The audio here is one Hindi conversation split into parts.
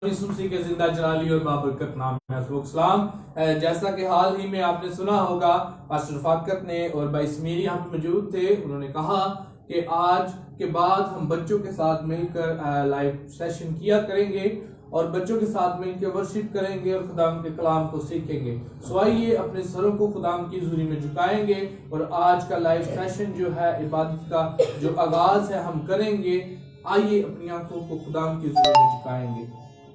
सुनसी के जिंदा जलाली और बाबरकत नाम है। जैसा कि हाल ही में आपने सुना होगा, पास्टर फाकत ने और भाई इस्मीरी हम मौजूद थे। उन्होंने कहा कि आज के बाद हम बच्चों के साथ मिलकर लाइव सेशन किया करेंगे और बच्चों के साथ मिलकर वर्शिप करेंगे और खुदाम के कलाम को सीखेंगे। सो आइए अपने सरों को खुदाम की हुजूरी में झुकाएंगे और आज का लाइव सेशन जो है इबादत का जो आगाज है हम करेंगे। आइए अपनी आंखों को खुदाम की हुजूरी में झुकाएंगे।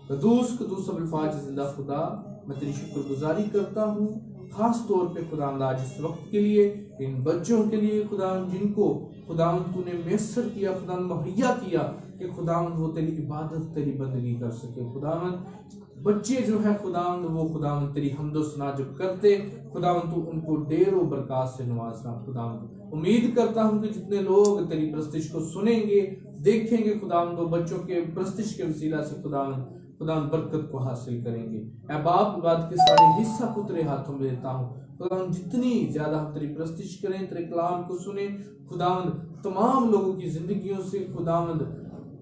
कदूस कदूस अल्फाज जिंदा खुदा, मैं तेरी शुक्रगुजारी करता हूँ खास तौर पे खुदा आज इस वक्त के लिए, इन बच्चों के लिए खुदा जिनको खुदा तूने मैसर किया, खुदा मुहैया किया कि खुदा वो तेरी इबादत तेरी बंदगी कर सके। खुदा बच्चे जो है खुदा वो खुदा तेरी हमदो सना जब करते खुदा तू उनको ढेरों बरकत से नवाजना। खुदा उम्मीद करता हूँ कि जितने लोग तेरी प्रस्तिश को सुनेंगे देखेंगे खुदा वो बच्चों के प्रस्तिश के वसीला से खुदा बरकत को हासिल करेंगे। ऐ बाप इबादत के सारे हिस्सा को तेरे हाथों में देता हूँ। खुदा जितनी ज्यादा हम तेरी प्रस्तिश करें, तेरे कलाम को सुने खुदा तमाम लोगों की जिंदगियों से खुदा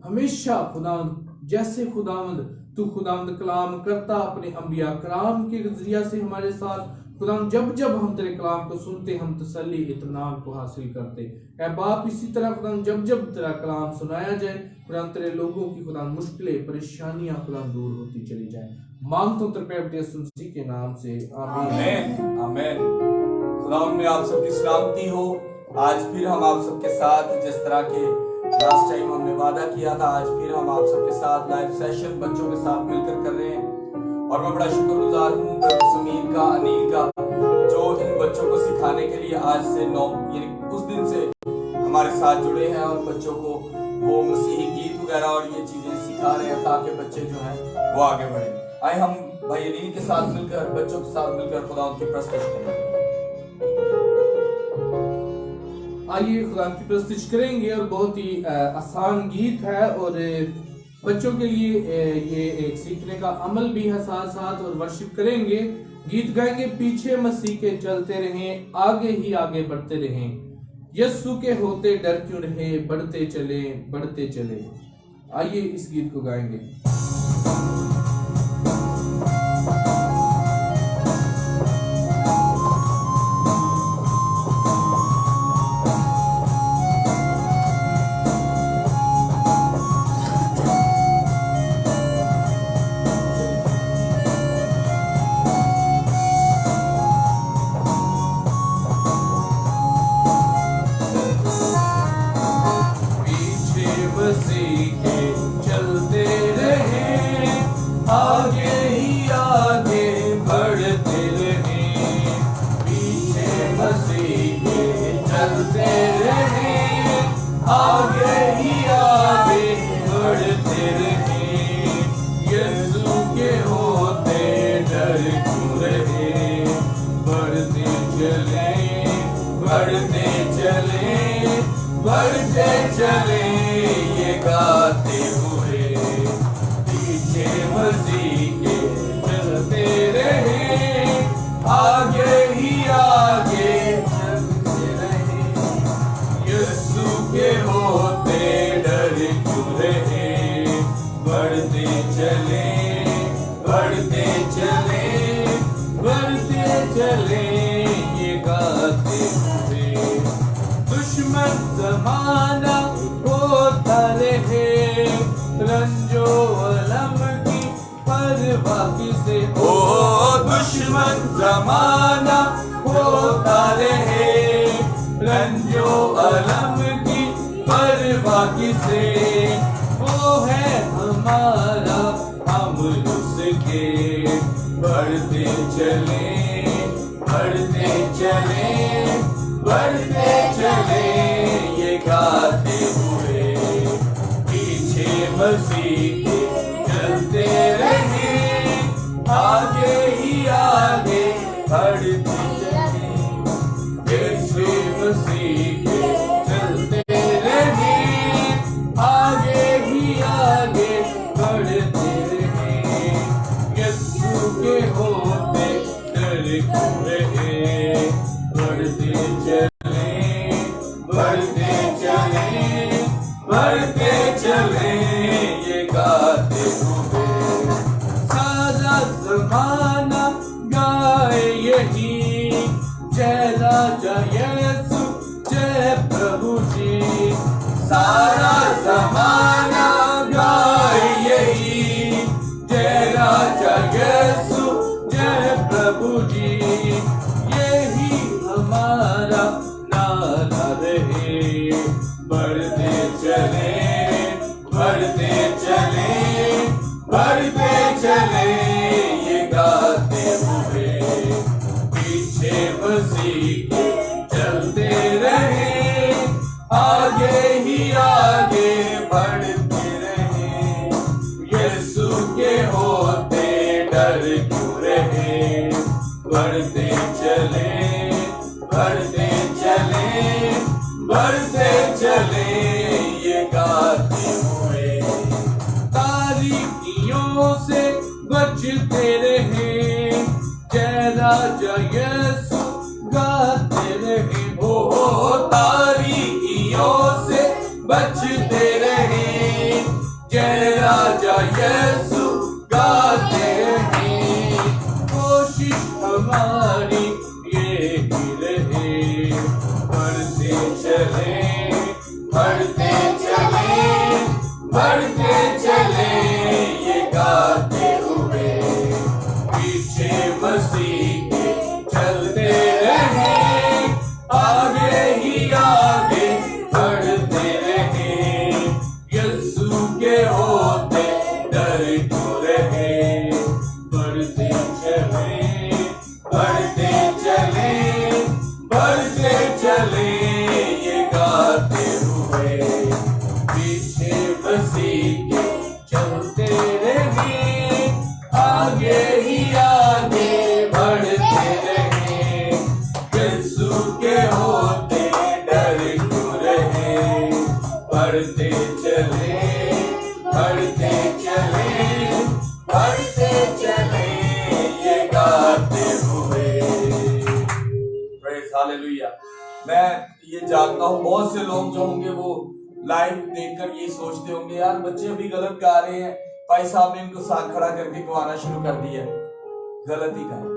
हमेशा खुदा जैसे खुदा तू खुदा कलाम करता अपने अंबिया कलाम के जरिया से हमारे साथ खुदा जब जब हम तेरे कलाम को सुनते हम तसल्ली इत्मीनान को हासिल करते। ऐ बाप इसी तरह खुदा जब जब तेरा कलाम सुनाया जाए खुदा तेरे लोगों की खुदा मुश्किलें परेशानियां खुदा दूर होती चली जाए। मांगता हूं तेरे सुनसी के नाम से, आमीन आमीन। खुदा में आप सबकी सलामती हो। आज फिर हम आप सबके साथ जिस तरह के लास्ट टाइम हमने वादा किया था, आज फिर हम आप सबके साथ लाइव सेशन बच्चों के साथ मिलकर कर रहे हैं और मैं बड़ा शुक्रगुजार हूँ समीर का, अनिल का, जो इन बच्चों को सिखाने के लिए आज से 9 यानी उस दिन से हमारे साथ जुड़े हैं और बच्चों को वो मसीही गीत वगैरह और ये चीजें सिखा रहे हैं ताकि बच्चे जो हैं वो आगे बढ़े। आए हम भाई अनिल के साथ मिलकर बच्चों के साथ मिलकर खुदा उनकी प्रस्तुत करें। आइए खुदा की प्रस्तुत करेंगे और बहुत ही आसान गीत है और बच्चों के लिए ये एक सीखने का अमल भी है साथ साथ। और वर्शिप करेंगे, गीत गाएंगे, पीछे मसीह के चलते रहें, आगे ही आगे बढ़ते रहें, यस्सु के होते डर क्यों रहे, बढ़ते चले बढ़ते चले। आइए इस गीत को गाएंगे। बढ़ते चले ये गाते हुए, पीछे मसीह के चलते रहे, आगे ही आगे चलते रहे, यीशु के होते डर क्यों रहे, बढ़ते चले बढ़ते चले बढ़ते चले ये गाते हुए। दुश्मन ज़माना होता रहे, रंजो अलम की परवाह किसे हो, दुश्मन ज़माना होता रहे, रंजो अलम की परवाह किसे, वो है हमारा हम उसके, बढ़ते चले बढ़ते चले बढ़ते चले ये गाते हुए, पीछे मसीह के चलते रहे, आगे ही आगे बढ़ते चले, यीशु मसीह के चलते रहे, आगे ही आगे बढ़ते रहे, यीशु के होते डर क्यों रहे, बढ़ते चले बढ़ते चले बढ़ते चले ये गाते हुए। जमाना गाए यही, जय राजा यीशु जय प्रभु जी। सारा जमाना गाए यही, जय राजा यीशु जय प्रभु जी। यही हमारा नारा रहे, बढ़ते चले बढ़ते चले बढ़ते चले, ये गाते हुए पीछे मसीह के चलते रहे, आगे ही आगे बढ़ते रहे। यीशु के होते डर क्यों रहे, बढ़ते चले बढ़ते चले बढ़ते चले, ये गाते हुए तारीकियों से बचते रहे, जय राजा यीशु गाते रहे। ओ तारीकियों से बचते रहे, जय राजा यीशु गाते रहे। कोशिश हमारी ये ही रहे, बढ़ते चले बढ़ते चले बढ़ते चले, ये गाते हुए पीछे मसीह के चलते रहे, आगे ही आगे बढ़ते रहे। यीशु के होते डर क्यों रहे, बढ़ते चले बढ़ते चले बढ़ते चले, ये गाते हुए पीछे मसीह के चलते रहे, आगे ही आगे बढ़ते रहे। यीशु के होते डर क्यों रहे, बढ़ते चले बढ़ते चले बढ़ते चले, ये गाते हुए। Praise hallelujah. मैं ये जानता हूँ बहुत से लोग जो होंगे वो लाइव देखकर ये सोचते होंगे, यार बच्चे अभी गलत गा रहे हैं, भाई साहब ने इनको साथ खड़ा करके गवाना शुरू कर दिया। गलत ही गाए,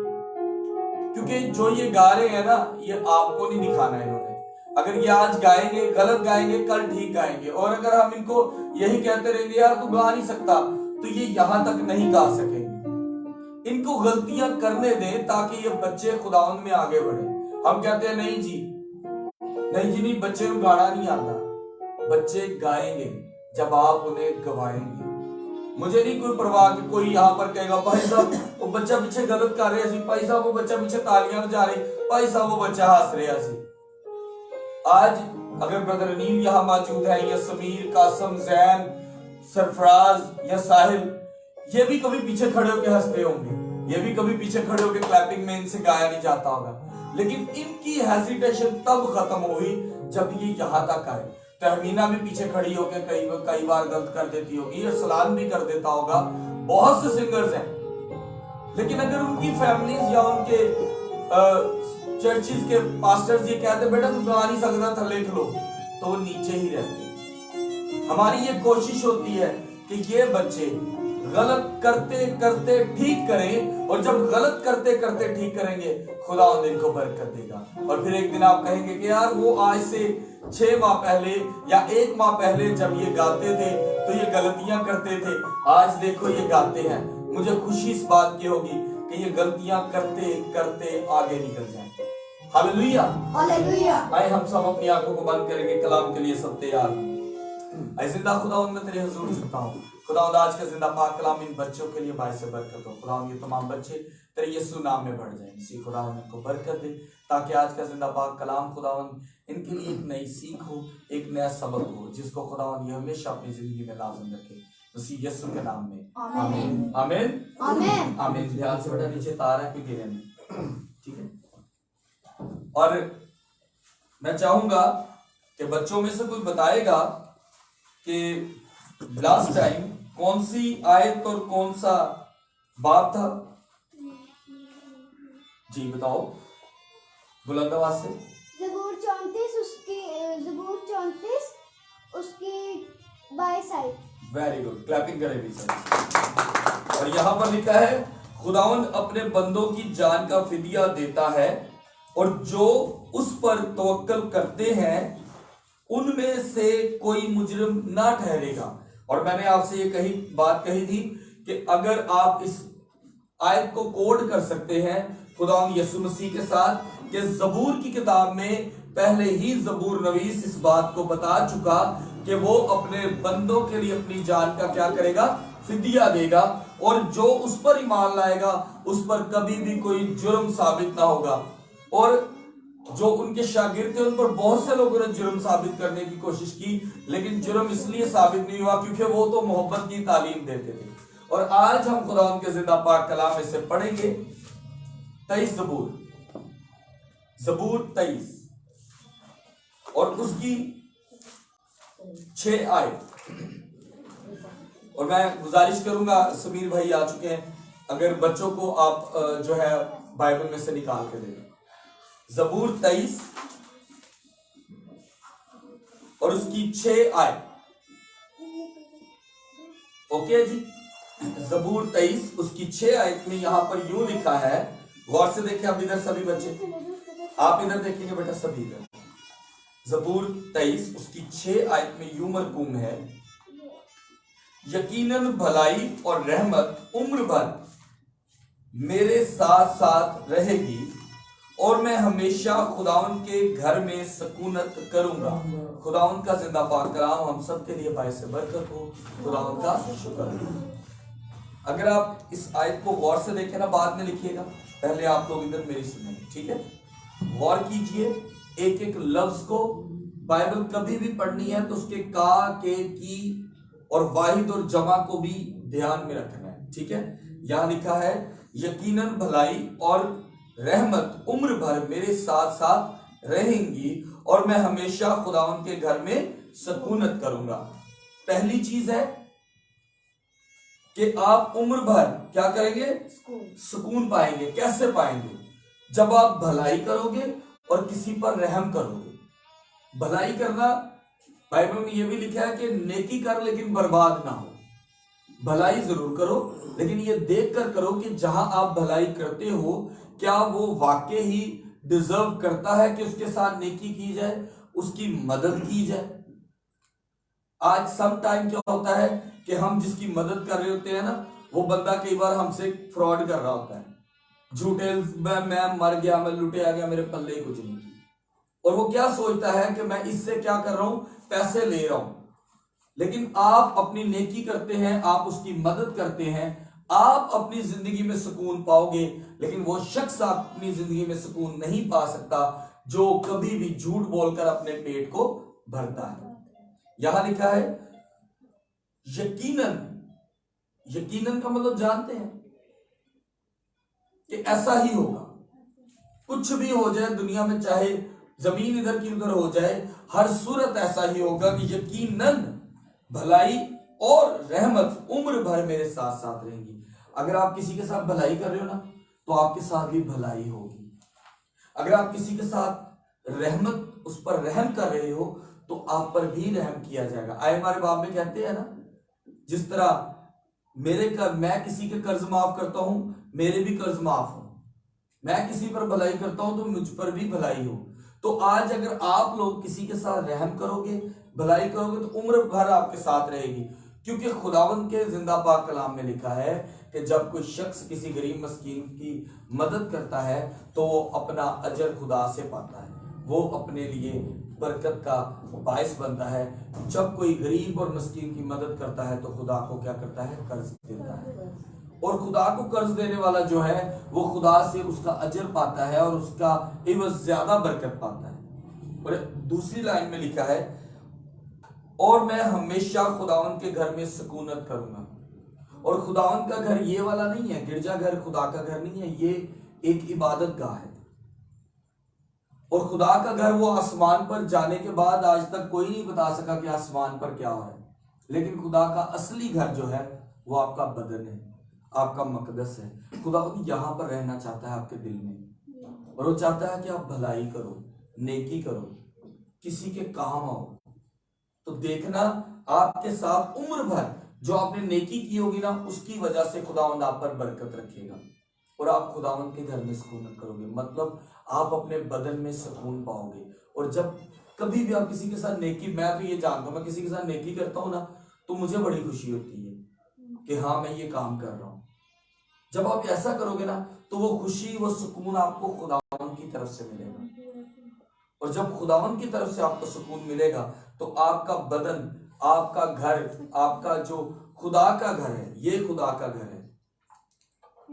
क्योंकि जो ये गा रहे हैं ना, ये आपको नहीं दिखाना है इन्होंने। अगर ये आज गाएंगे गलत गाएंगे, कल ठीक गाएंगे, और अगर हम इनको यही कहते रहेंगे यार तू गा नहीं सकता, तो ये यहां तक नहीं गा सकेंगे। इनको गलतियां करने दें ताकि ये बच्चे खुदावंद में आगे बढ़े। हम कहते हैं नहीं जी नहीं, बच्चे को गाना नहीं आता। बच्चे गाएंगे जब आप उन्हें गवाएंगे। मुझे नहीं कोई परवाह कि कोई यहाँ पर कहेगा भाई साहब वो बच्चा पीछे गलत कर रहे हैं, भाई साहब वो बच्चा पीछे तालियां बजा रहे, भाई साहब वो बच्चा हंस रहे हैं। आज अगर ब्रदर अनील यहाँ मौजूद है, या समीर, कासम, जैन, सरफराज या साहिल, ये भी कभी पीछे खड़े होकर हंसते होंगे, ये भी कभी पीछे खड़े होकर क्लैपिंग में इनसे गाया नहीं जाता होगा। लेकिन इनकी हेजिटेशन तब खत्म हुई जब ये यहाँ तक आए। तहमीना भी पीछे खड़ी होकर कई बार गलत कर देती होगी, अरसलान भी कर देता होगा, बहुत से सिंगर्स हैं। लेकिन अगर उनकी फैमिलीज या उनके चर्चिज के पास्टर्स ये कहते बेटा तू गा नहीं सकता, थल्ले खलो, तो वो नीचे ही रहते। हमारी ये कोशिश होती है कि ये बच्चे गलत करते करते ठीक करें, और जब गलत करते करते ठीक करेंगे खुदा इनको बरकत देगा। और फिर एक दिन आप कहेंगे कि यार वो आज से 6 माह पहले या 1 माह पहले जब ये गाते थे तो ये गलतियां करते थे, आज देखो ये गाते हैं। मुझे खुशी इस बात की होगी कि ये गलतियां करते करते आगे निकल जाएं। Hallelujah hallelujah. आए हम सब अपनी आंखों को बंद करेंगे, कलाम के लिए सब तैयार। ऐ जिंदा खुदावंद मैं तेरे हुजूर झुकता हूँ। खुदावंद आज का जिंदा पाक कलाम इन बच्चों के लिए बायस बरकत हो। खुदावंद ये तमाम बच्चे तेरे यीशु नाम में बढ़ जाएं। इसी खुदावंद इनको बरकत दे, ताकि आज का जिंदा पाक कलाम खुदावंद इनके लिए एक नई सीख हो, एक नया सबक हो, जिसको खुदावंद ये हमेशा अपनी जिंदगी में लाज़िम रखे। उसी यीशु के नाम में आमीन आमीन आमीन आमीन। ध्यान से बेटा, नीचे तार है, कोई गिरे नहीं, ठीक है। और मैं चाहूंगा कि बच्चों में से कोई बताएगा कि लास्ट टाइम कौन सी आयत और कौन सा बात था। जी बताओ बुलंद आवाज से। ज़बूर 34 उसकी 22 आयत। वेरी गुड, क्लैपिंग करें भी सर। और यहाँ पर लिखा है खुदावंद अपने बंदों की जान का फिदिया देता है और जो उस पर तवक्कल करते हैं उनमें से कोई मुजरिम ना ठहरेगा। और मैंने आपसे ये बात कही थी कि अगर आप इस आयत को कोड कर सकते हैं खुदावंद यीशु मसीह के साथ, कि जबूर की किताब में पहले ही जबूर नवीस इस बात को बता चुका कि वो अपने बंदों के लिए अपनी जान का क्या करेगा, फिदिया देगा, और जो उस पर ईमान लाएगा उस पर कभी भी कोई जुर्म साबित ना होगा। और जो उनके शागिर्द थे उन पर बहुत से लोगों ने जुर्म साबित करने की कोशिश की, लेकिन जुर्म इसलिए साबित नहीं हुआ क्योंकि वो तो मोहब्बत की तालीम देते थे। और आज हम खुदा के जिंदा पाक कलाम में से पढ़ेंगे 23 जबूर 23 और उसकी 6 आयत। और मैं गुजारिश करूंगा, समीर भाई आ चुके हैं, अगर बच्चों को आप जो है बाइबल में से निकाल के दें। जबूर 23 और उसकी 6 आयत। ओके जी, जबूर 23 उसकी 6 आयत में यहां पर यूं लिखा है, गौर से देखें आप इधर सभी बच्चे, आप इधर देखेंगे बेटा सभी इधर। जबूर 23 उसकी 6 आयत में यूं मरकूम है, यकीनन भलाई और रहमत उम्र भर मेरे साथ साथ रहेगी और मैं हमेशा खुदावन के घर में सकूनत करूंगा। खुदावन का जिंदा पाक कलाम हम सब के लिए बायस बरकत हो। खुदावन का शुक्र। अगर आप इस आयत को गौर से देखें ना, बाद में लिखिएगा, पहले आप लोग इधर मेरी सुनेंगे, ठीक है? गौर कीजिए एक एक लफ्ज को। बाइबल कभी भी पढ़नी है तो उसके का, के, की और वाहिद और जमा को भी ध्यान में रखना है, ठीक है? यहां लिखा है यकीनन भलाई और रहमत उम्र भर मेरे साथ साथ रहेंगी और मैं हमेशा खुदावन के घर में सकूनत करूंगा। पहली चीज है कि आप उम्र भर क्या करेंगे, सुकून पाएंगे। कैसे पाएंगे? जब आप भलाई करोगे और किसी पर रहम करोगे। भलाई करना, बाइबल में यह भी लिखा है कि नेकी कर लेकिन बर्बाद ना हो। भलाई जरूर करो लेकिन ये देख कर करो कि जहां आप भलाई करते हो क्या वो वाकई ही डिजर्व करता है कि उसके साथ नेकी की जाए, उसकी मदद की जाए। आज सम टाइम क्या होता है कि हम जिसकी मदद कर रहे होते हैं ना, वो बंदा कई बार हमसे फ्रॉड कर रहा होता है, झूठे मैं मर गया, मैं लुटे गया, मेरे पल्ले ही कुछ नहीं। और वो क्या सोचता है कि मैं इससे क्या कर रहा हूं, पैसे ले रहा हूं। लेकिन आप अपनी नेकी करते हैं, आप उसकी मदद करते हैं, आप अपनी जिंदगी में सुकून पाओगे। लेकिन वो शख्स अपनी जिंदगी में सुकून नहीं पा सकता जो कभी भी झूठ बोलकर अपने पेट को भरता है। यहां लिखा है यकीनन। यकीनन का मतलब जानते हैं कि ऐसा ही होगा। कुछ भी हो जाए दुनिया में, चाहे जमीन इधर की उधर हो जाए, हर सूरत ऐसा ही होगा कि यकीनन भलाई और रहमत उम्र भर मेरे साथ साथ रहेंगी। अगर आप किसी के साथ भलाई कर रहे हो ना, तो आपके साथ भी भलाई होगी। अगर आप किसी के साथ रहमत, उस पर रहम कर रहे हो, तो आप पर भी रहम किया जाएगा। आए हमारे बाप में कहते हैं ना, जिस तरह मैं किसी के कर्ज माफ करता हूं, मेरे भी कर्ज माफ हो। मैं किसी पर भलाई करता हूं तो मुझ पर भी भलाई हो। तो आज अगर आप लोग किसी के साथ रहम करोगे, भलाई करोगे, तो उम्र भर आपके साथ रहेगी। क्योंकि खुदावंद के जिंदा पाक कलाम में लिखा है कि जब कोई शख्स किसी गरीब मस्कीन की मदद करता है तो वो अपना अजर खुदा से पाता है, वो अपने लिए बरकत का बायस बनता है। जब कोई गरीब और मस्कीन की मदद करता है तो खुदा को क्या करता है, कर्ज देता है। और खुदा को कर्ज देने वाला जो है वो खुदा से उसका अजर पाता है और उसका इवज़ ज्यादा बरकत पाता है। और दूसरी लाइन में लिखा है और मैं हमेशा खुदावन के घर में सुकूनत करूंगा। और खुदावन का घर ये वाला नहीं है, गिरजाघर खुदा का घर नहीं है, ये एक इबादत गाह है। और खुदा का घर वो आसमान पर जाने के बाद आज तक कोई नहीं बता सका कि आसमान पर क्या हो रहा है। लेकिन खुदा का असली घर जो है वो आपका बदन है, आपका मकदस है। खुदा यहां पर रहना चाहता है आपके दिल में, और वो चाहता है कि आप भलाई करो, नेकी करो, किसी के काम आओ। तो देखना आपके साथ उम्र भर जो आपने नेकी की होगी ना, उसकी वजह से खुदावंद आप पर बरकत रखेगा। और आप खुदावंद के घर में सुकून करोगे, मतलब आप अपने बदन में सुकून पाओगे। और जब कभी भी आप किसी के साथ नेकी, मैं तो ये जानता हूँ, मैं किसी के साथ नेकी करता हूँ ना तो मुझे बड़ी खुशी होती है कि हाँ मैं ये काम कर रहा हूँ। जब आप ऐसा करोगे ना तो वो खुशी, वो सुकून आपको खुदावंद की तरफ से मिलेगा। और जब खुदावंद की तरफ से आपको सुकून मिलेगा तो आपका बदन, आपका घर, आपका जो खुदा का घर है, ये खुदा का घर है।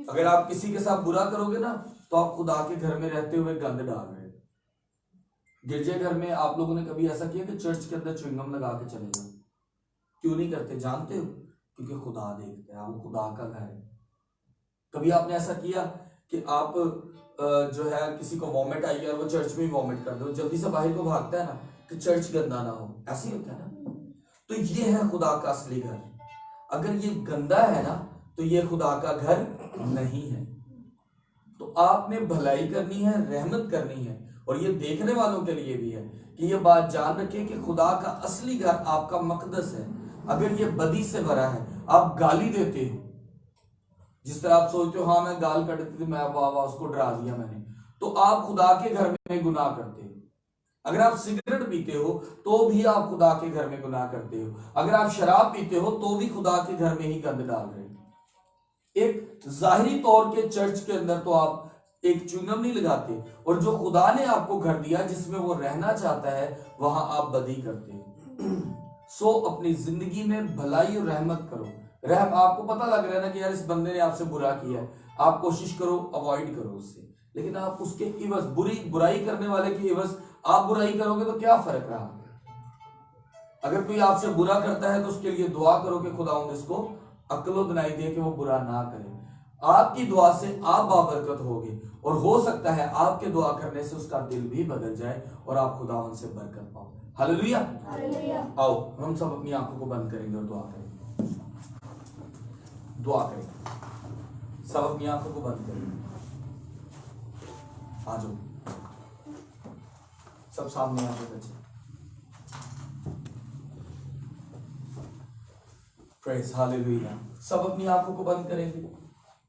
अगर आप किसी के साथ बुरा करोगे ना तो आप खुदा के घर में रहते हुए गंद डाल रहे हो। गिरजे घर में आप लोगों ने कभी ऐसा किया कि चर्च के अंदर च्युइंगम लगा के चले जाओ? क्यों नहीं करते जानते हो? क्योंकि खुदा देखते हैं, वो खुदा का घर है। कभी आपने ऐसा किया कि आप जो है किसी को वॉमिट आई है और वो चर्च में ही वॉमिट कर दो, जल्दी से बाहर को भागता है ना कि चर्च गंदा ना हो, ऐसे ही होता है ना। तो ये है खुदा का असली घर। अगर ये गंदा है ना तो ये खुदा का घर नहीं है। तो आपने भलाई करनी है, रहमत करनी है। और ये देखने वालों के लिए भी है कि ये बात जान रखें कि खुदा का असली घर आपका मकदस है। अगर ये बदी से भरा है, आप गाली देते हो, जिस तरह आप सोचते हो हाँ मैं गाल कटती थी, मैं वाह वाह उसको डरा दिया मैंने, तो आप खुदा के घर में गुनाह करते हो। अगर आप सिगरेट पीते हो तो भी आप खुदा के घर में गुनाह करते हो। अगर आप शराब पीते हो तो भी खुदा के घर में ही गंद डाल रहे हो। एक जाहिरी तौर के चर्च के अंदर तो आप एक च्युइंगम नहीं लगाते, और जो खुदा ने आपको घर दिया जिसमें वो रहना चाहता है वहां आप बदी करते हो। सो अपनी जिंदगी में भलाई और रहमत करो। रहम, आपको पता लग रहा है ना कि यार इस बंदे ने आपसे बुरा किया है, आप कोशिश करो अवॉइड करो उससे, लेकिन आप उसके इवज, बुराई करने वाले के इवज आप बुराई करोगे तो क्या फर्क रहा? अगर कोई आपसे बुरा करता है तो उसके लिए दुआ करो कि खुदावंद इसको अक्ल दिलाई दे कि वो बुरा ना करे। आपकी दुआ से आप बाबरकत होगे, और हो सकता है आपके दुआ करने से उसका दिल भी बदल जाए और आप खुदावंद से बरकत पाओ। हालेलुया। आओ हम सब अपनी आंखों को बंद करेंगे और दुआ करेंगे। दुआ करेंगे, सब अपनी आंखों को बंद करेंगे। आ जाओ सब सामने आके बच्चे। Praise hallelujah. सब अपनी आंखों को बंद करेंगे।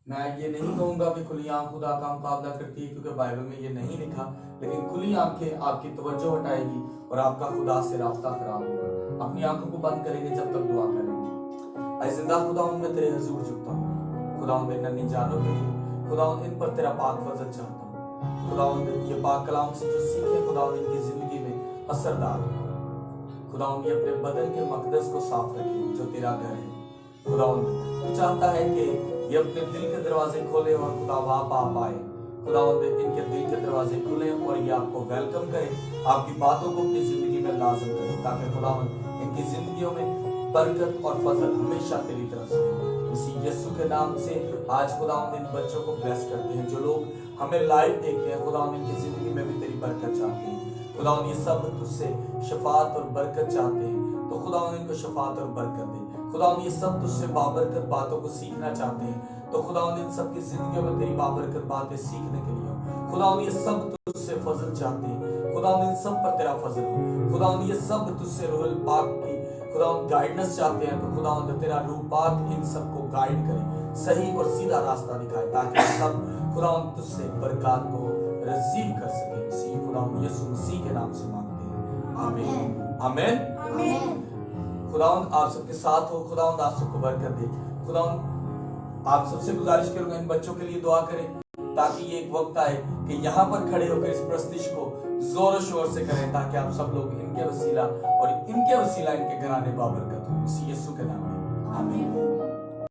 मैं ये नहीं कहूंगा कि खुली आंख खुदा का मुकाबला करती है, क्योंकि बाइबल में ये नहीं लिखा, लेकिन खुली आंखें आपकी तवज्जो हटाएगी और आपका खुदा से राब्ता खराब होगा। अपनी आंखों को बंद करेंगे जब तक दुआ करेंगे। ऐ जिंदा खुदावंद मैं तेरे हुजूर झुकता हूँ। खुदावंद इन नन्ही जानों के लिए खुदावंद इन पर तेरा पाक फजल चाहता हूँ। खुदावंद ये पाक कलाम से जो सीखे खुदावंद इनकी जिंदगी में असरदार हो। खुदावंद ये अपने बदन के मकदस को साफ रखे जो तेरा घर है। खुदावंद तू चाहता है कि ये अपने दिल के दरवाजे खोले और खुदा आप आए। खुदावंद इनके दिल के दरवाजे खुले और ये आपको वेलकम करे, आपकी बातों को अपनी जिंदगी में लाजम करे, ताकि खुदावंद इनकी जिंदगियों में बरकत और फजल हमेशा तेरी तरफ से हो। इसी यीशु के नाम से आज खुदावंद इन बच्चों को ब्लेस करते हैं। जो लोग हमें लाइव देखते हैं खुदावंद इनकी जिंदगी में भी तेरी बरकत चाहते हैं। खुदावंद ये सब तुझसे शफात और बरकत चाहते हैं, तो खुदावंद इनको शफात और बरकत दे। खुदावंद ये सब तुझसे बाबरकत बातों को सीखना चाहते हैं, तो खुदावंद इन सब की जिंदगियों में तेरी बाबरकत बातें सीखने के लिए हो। खुदावंद ये सब तुझसे फजल चाहते हैं, खुदावंद इन सब पर तेरा फजल हो। खुदावंद ये सब तुझसे रूह पाक की खुदावंद गाइडेंस चाहते हैं, तो खुदावंद तेरा रूह पाक इन सबको गाइड करे, सही और सीधा रास्ता दिखाए, ताकि सब खुदावंद तुझसे बरकत को रिसीव कर सके। इसी खुदावंद यीशु मसीह के नाम से मांगते हैं, आमीन आमीन आमीन। खुदावंद आप सबके साथ हो, खुदावंद आप सबको बरकत दे। खुदावंद आप सबसे गुजारिश करूंगा इन बच्चों के लिए दुआ करें, ताकि ये एक वक्त आए कि यहाँ पर खड़े होकर इस प्रस्तिश को जोर शोर से करें, ताकि आप सब लोग इनके वसीला और इनके वसीला इनके घराने बाबरकत हो। इसी यीशु के नाम में आमीन।